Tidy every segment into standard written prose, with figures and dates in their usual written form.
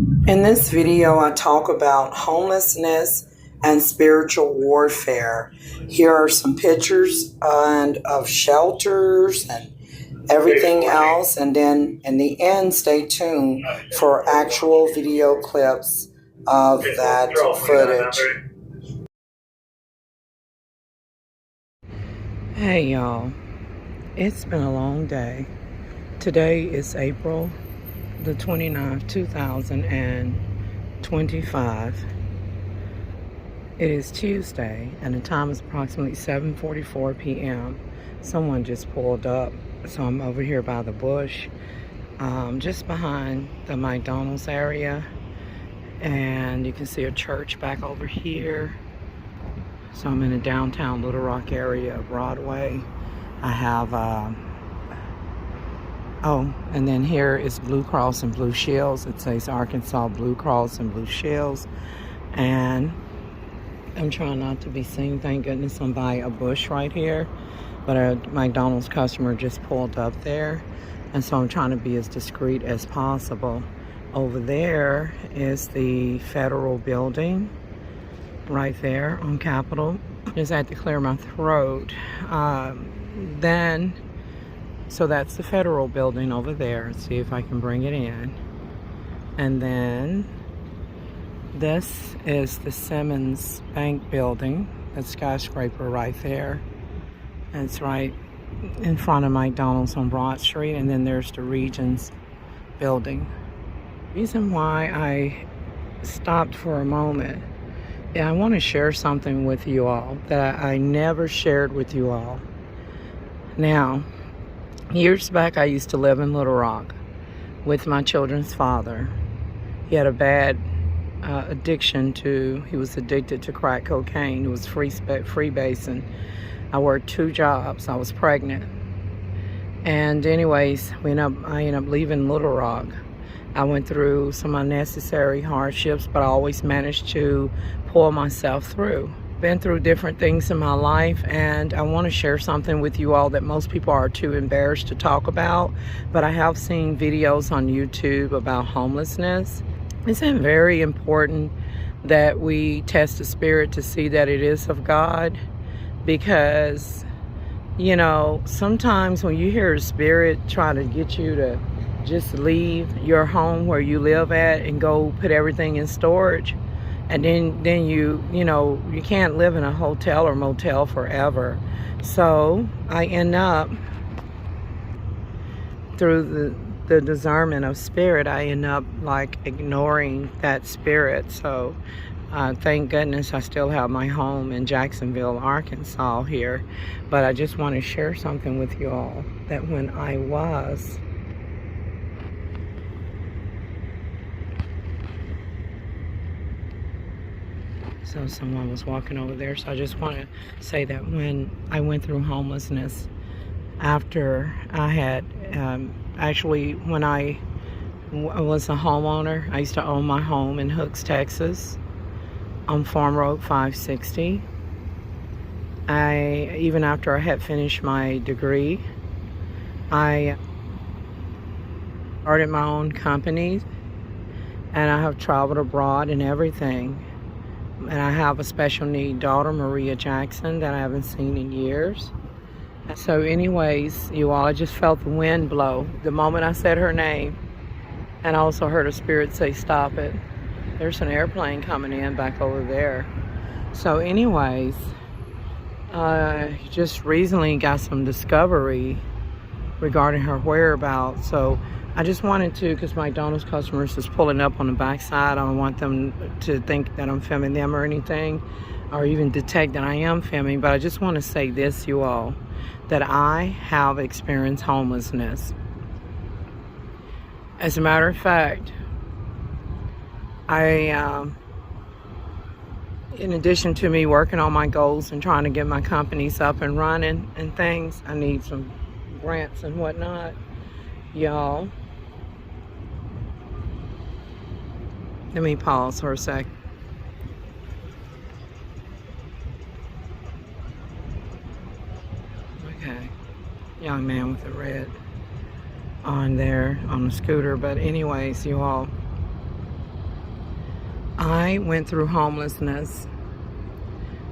In this video, I talk about homelessness and spiritual warfare. Here are some pictures of shelters and everything else, and then in the end, stay tuned for actual video clips of that footage. Hey y'all, it's been a long day. Today is April the 29th, 2025. It is Tuesday and the time is approximately 7:44 p.m. Someone just pulled up, so I'm over here by the bush, just behind the McDonald's area, and you can see a church back over here. So I'm in the downtown Little Rock area of Broadway. I have oh, and then here is Blue Cross and Blue Shields. It says Arkansas Blue Cross and Blue Shields. And I'm trying not to be seen. Thank goodness I'm by a bush right here. But a McDonald's customer just pulled up there. And so I'm trying to be as discreet as possible. Over there is the federal building. Right there on Capitol. Just had to clear my throat. So that's the federal building over there. Let's see if I can bring it in. And then this is the Simmons Bank building. That skyscraper right there. And it's right in front of McDonald's on Broad Street. And then there's the Regions building. The reason why I stopped for a moment, I want to share something with you all that I never shared with you all. Now, years back, I used to live in Little Rock with my children's father. He had a bad addiction he was addicted to crack cocaine. It was freebasing. I worked 2 jobs. I was pregnant. And anyways, I ended up leaving Little Rock. I went through some unnecessary hardships, but I always managed to pull myself through. Been through different things in my life, and I want to share something with you all that most people are too embarrassed to talk about, but I have seen videos on YouTube about homelessness. It's very important that we test the spirit to see that it is of God, because, you know, sometimes when you hear a spirit try to get you to just leave your home where you live at and go put everything in storage, and then you can't live in a hotel or motel forever. So I end up, through the discernment of spirit, I end up like ignoring that spirit. So thank goodness I still have my home in Jacksonville, Arkansas here. But I just want to share something with you all, that when I was so someone was walking over there. So I just want to say that when I went through homelessness, after I had, actually when I was a homeowner, I used to own my home in Hooks, Texas, on Farm Road 560. Even after I had finished my degree, I started my own company, and I have traveled abroad and everything. And I have a special need daughter, Maria Jackson, that I haven't seen in years. So anyways, you all, I just felt the wind blow the moment I said her name. And I also heard a spirit say, stop it. There's an airplane coming in back over there. So anyways, just recently got some discovery regarding her whereabouts. So I just wanted to, because McDonald's customers is pulling up on the backside. I don't want them to think that I'm filming them or anything, or even detect that I am filming. But I just want to say this, you all, that I have experienced homelessness. As a matter of fact, in addition to me working on my goals and trying to get my companies up and running and things, I need some grants and whatnot, y'all. Let me pause for a sec. Okay, young man with the red on there on the scooter. But anyways, you all, I went through homelessness.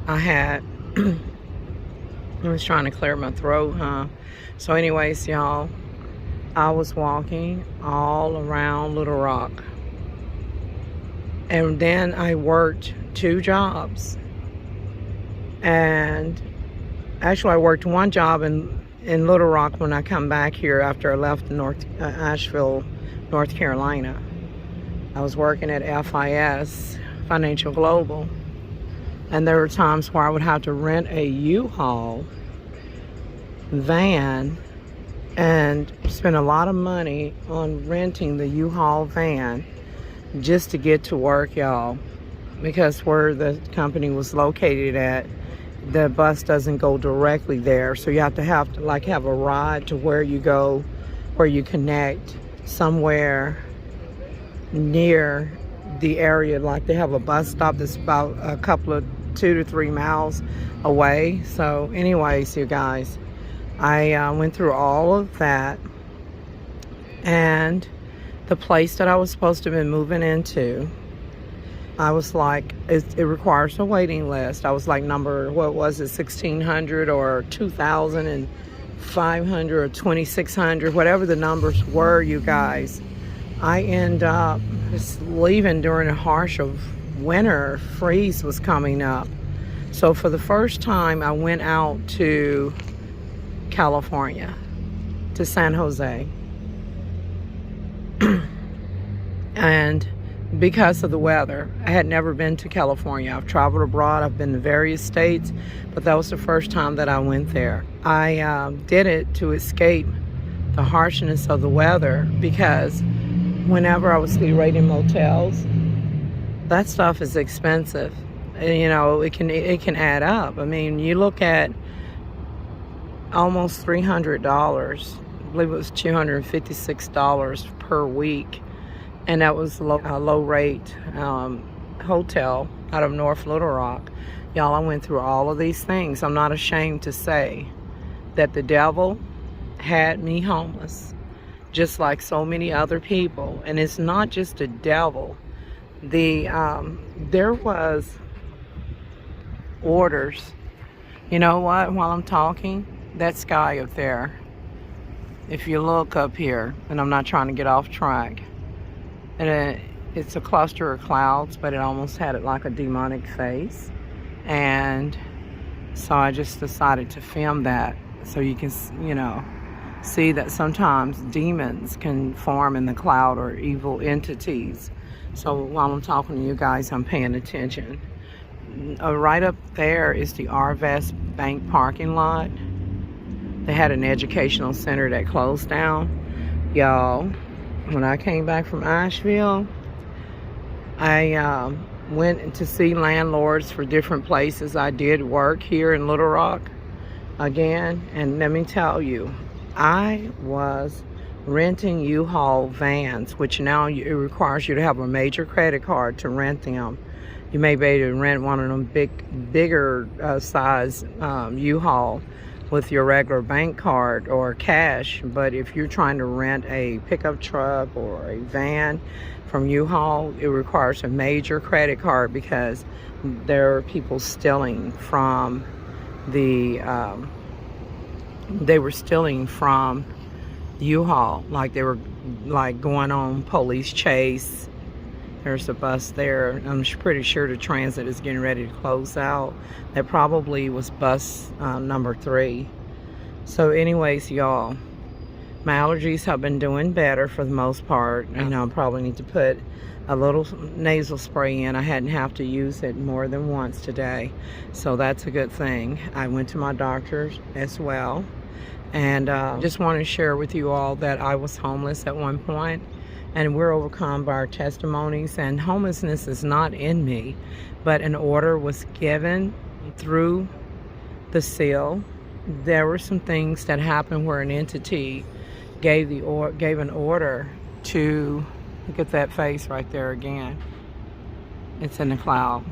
I had, I was trying to clear my throat, huh? So anyways, y'all, I was walking all around Little Rock. And then I worked 2 jobs. And actually I worked 1 job in Little Rock when I come back here after I left Asheville, North Carolina. I was working at FIS, Financial Global. And there were times where I would have to rent a U-Haul van and spend a lot of money on renting the U-Haul van just to get to work, y'all. Because where the company was located at, the bus doesn't go directly there. So you have to like have a ride to where you go, where you connect somewhere near the area. Like they have a bus stop that's about a couple of 2 to 3 miles away. So anyways, you guys, I went through all of that, and the place that I was supposed to have been moving into, I was like, it requires a waiting list. I was like number, what was it, 1,600 or 2,500 or 2,600, whatever the numbers were, you guys. I end up just leaving during a harsh of winter. Freeze was coming up. So for the first time, I went out to California, to San Jose. And because of the weather, I had never been to California. I've traveled abroad, I've been to various states, but that was the first time that I went there. I did it to escape the harshness of the weather, because whenever I would stay right in motels, that stuff is expensive. And, you know, it can add up. I mean, you look at almost $300. I believe it was $256 per week. And that was a low rate hotel out of North Little Rock. Y'all, I went through all of these things. I'm not ashamed to say that the devil had me homeless, just like so many other people. And it's not just the devil. There was orders. You know what? While I'm talking, that sky up there, if you look up here, and I'm not trying to get off track, and it's a cluster of clouds, but it almost had it like a demonic face. And so I just decided to film that, so you can, you know, see that sometimes demons can form in the cloud, or evil entities. So while I'm talking to you guys, I'm paying attention. Right up there is the Arvest Bank parking lot. They had an educational center that closed down. Y'all, when I came back from Asheville, I went to see landlords for different places. I did work here in Little Rock again, and let me tell you, I was renting U-Haul vans, which now it requires you to have a major credit card to rent them. You may be able to rent one of them bigger size U-Haul with your regular bank card or cash. But if you're trying to rent a pickup truck or a van from U-Haul, it requires a major credit card, because there are people stealing from they were stealing from U-Haul. Like they were like going on police chase. There's a bus there. I'm pretty sure the transit is getting ready to close out. That probably was bus number 3. So anyways, y'all, my allergies have been doing better for the most part. You know, I probably need to put a little nasal spray in. I hadn't have to use it more than once today. So that's a good thing. I went to my doctor as well. And just want to share with you all that I was homeless at one point. And we're overcome by our testimonies, and homelessness is not in me, but an order was given through the seal. There were some things that happened where an entity gave an order to, look at that face right there again. It's in the cloud.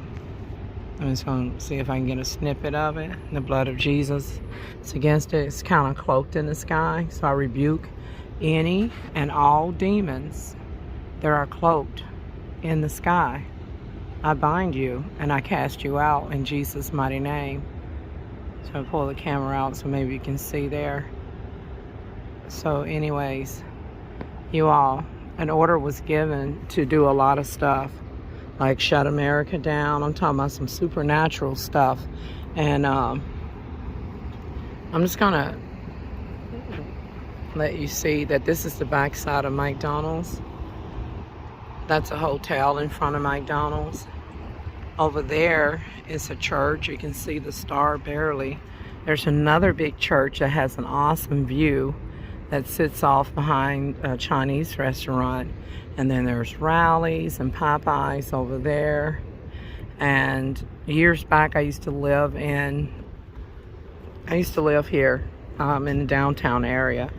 I'm just going to see if I can get a snippet of it. The blood of Jesus is against it. It's kind of cloaked in the sky. So I rebuke any and all demons that are cloaked in the sky. I bind you and I cast you out in Jesus' mighty name. So I pull the camera out so maybe you can see there. So anyways, you all, an order was given to do a lot of stuff, like shut America down. I'm talking about some supernatural stuff. And I'm just gonna let you see that this is the backside of McDonald's. That's a hotel in front of McDonald's. Over there is a church. You can see the star barely. There's another big church that has an awesome view that sits off behind a Chinese restaurant. And then there's Rallies and Popeyes over there. And years back, I used to live here in the downtown area.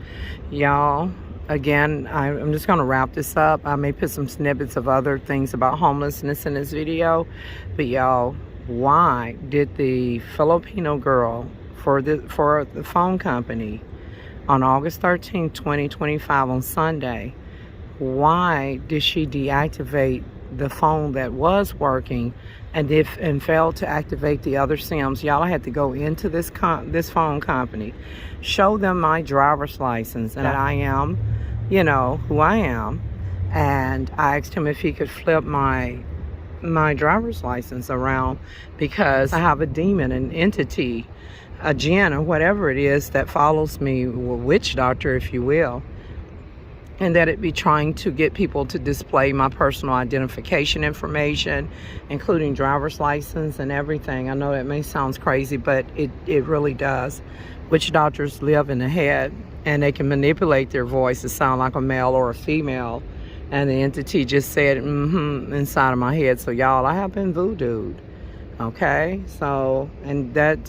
Y'all, again, I'm just going to wrap this up. I may put some snippets of other things about homelessness in this video. But y'all, why did the Filipino girl for the phone company on August 13th, 2025 on Sunday, why did she deactivate the phone that was working and failed to activate the other SIMs? Y'all, I had to go into this phone company, show them my driver's license, and that I am, you know, who I am. And I asked him if he could flip my driver's license around because I have a demon, an entity, a jinn, or whatever it is that follows me, a witch doctor, if you will. And that it be trying to get people to display my personal identification information, including driver's license and everything. I know that may sound crazy, but it really does. Witch doctors live in the head, and they can manipulate their voice to sound like a male or a female. And the entity just said, inside of my head. So y'all, I have been voodooed. Okay? So, and that,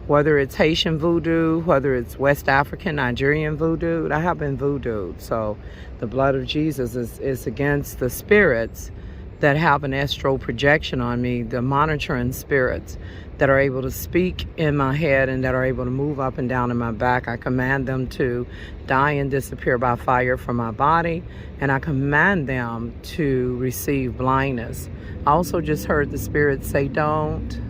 whether it's Haitian voodoo, whether it's West African, Nigerian voodoo, I have been voodooed. So the blood of Jesus is against the spirits that have an astral projection on me, the monitoring spirits that are able to speak in my head and that are able to move up and down in my back. I command them to die and disappear by fire from my body, and I command them to receive blindness. I also just heard the spirit say, don't.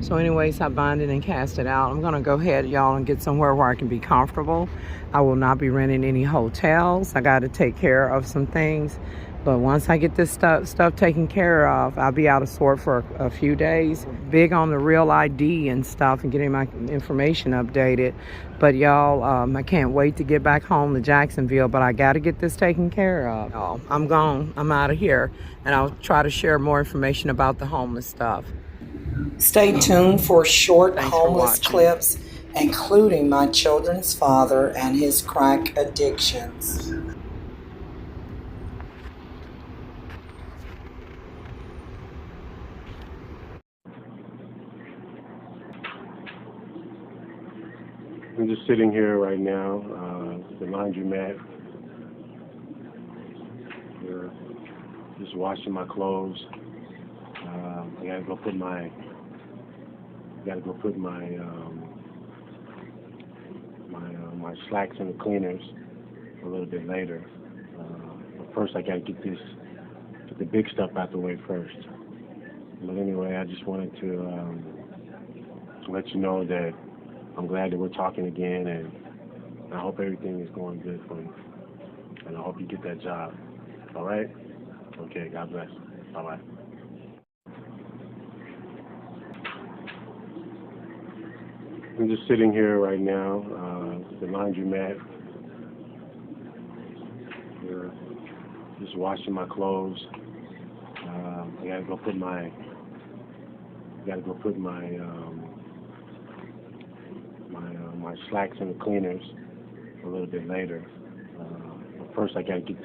So anyways, I bind it and cast it out. I'm going to go ahead, y'all, and get somewhere where I can be comfortable. I will not be renting any hotels. I got to take care of some things. But once I get this stuff taken care of, I'll be out of sort for a few days. Big on the real ID and stuff and getting my information updated. But y'all, I can't wait to get back home to Jacksonville, but I got to get this taken care of. Y'all, I'm gone. I'm out of here. And I'll try to share more information about the homeless stuff. Stay tuned for short homeless clips, including my children's father and his crack addictions. I'm just sitting here right now, the laundromat. Just washing my clothes. I gotta go put my my slacks in the cleaners a little bit later. But first, I gotta get the big stuff out the way first. But anyway, I just wanted to let you know that I'm glad that we're talking again, and I hope everything is going good for you. And I hope you get that job. All right? Okay, God bless. Bye-bye. I'm just sitting here right now, the laundromat. Just washing my clothes. I gotta go put my my slacks in the cleaners a little bit later. But first, I gotta get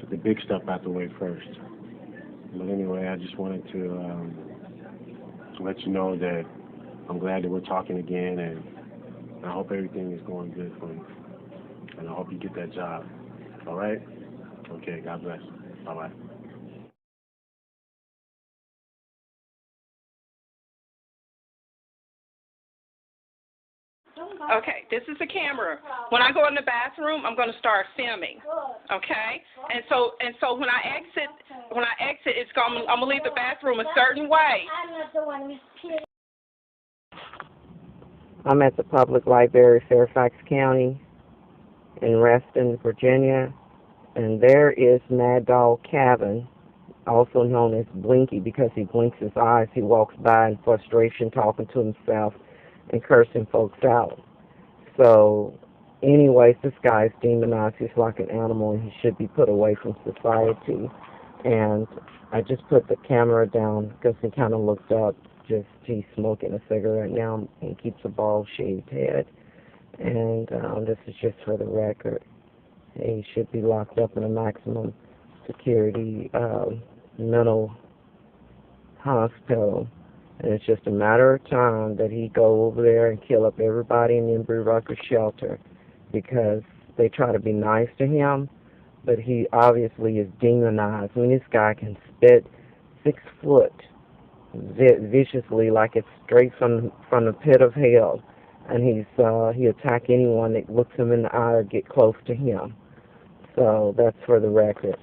the big stuff out the way first. But anyway, I just wanted to let you know that I'm glad that we're talking again, and I hope everything is going good for you. And I hope you get that job. All right? Okay, God bless. Bye-bye. Okay, this is the camera. When I go in the bathroom, I'm going to start filming. Okay, and so when I exit, it's going. I'm gonna leave the bathroom a certain way. I'm at the Public Library, Fairfax County, in Reston, Virginia, and there is Mad Dog Cabin, also known as Blinky because he blinks his eyes. He walks by in frustration, talking to himself and cursing folks out. So, anyways, this guy is demonized. He's like an animal, and he should be put away from society. And I just put the camera down because he kind of looked up. He's smoking a cigarette now and keeps a bald shaved head. And this is just for the record. He should be locked up in a maximum security mental hospital. And it's just a matter of time that he go over there and kill up everybody in the Embry Rucker shelter because they try to be nice to him, but he obviously is demonized. I mean, this guy can spit 6 foot viciously like it's straight from the pit of hell, and he attack anyone that looks him in the eye or get close to him. So that's for the record.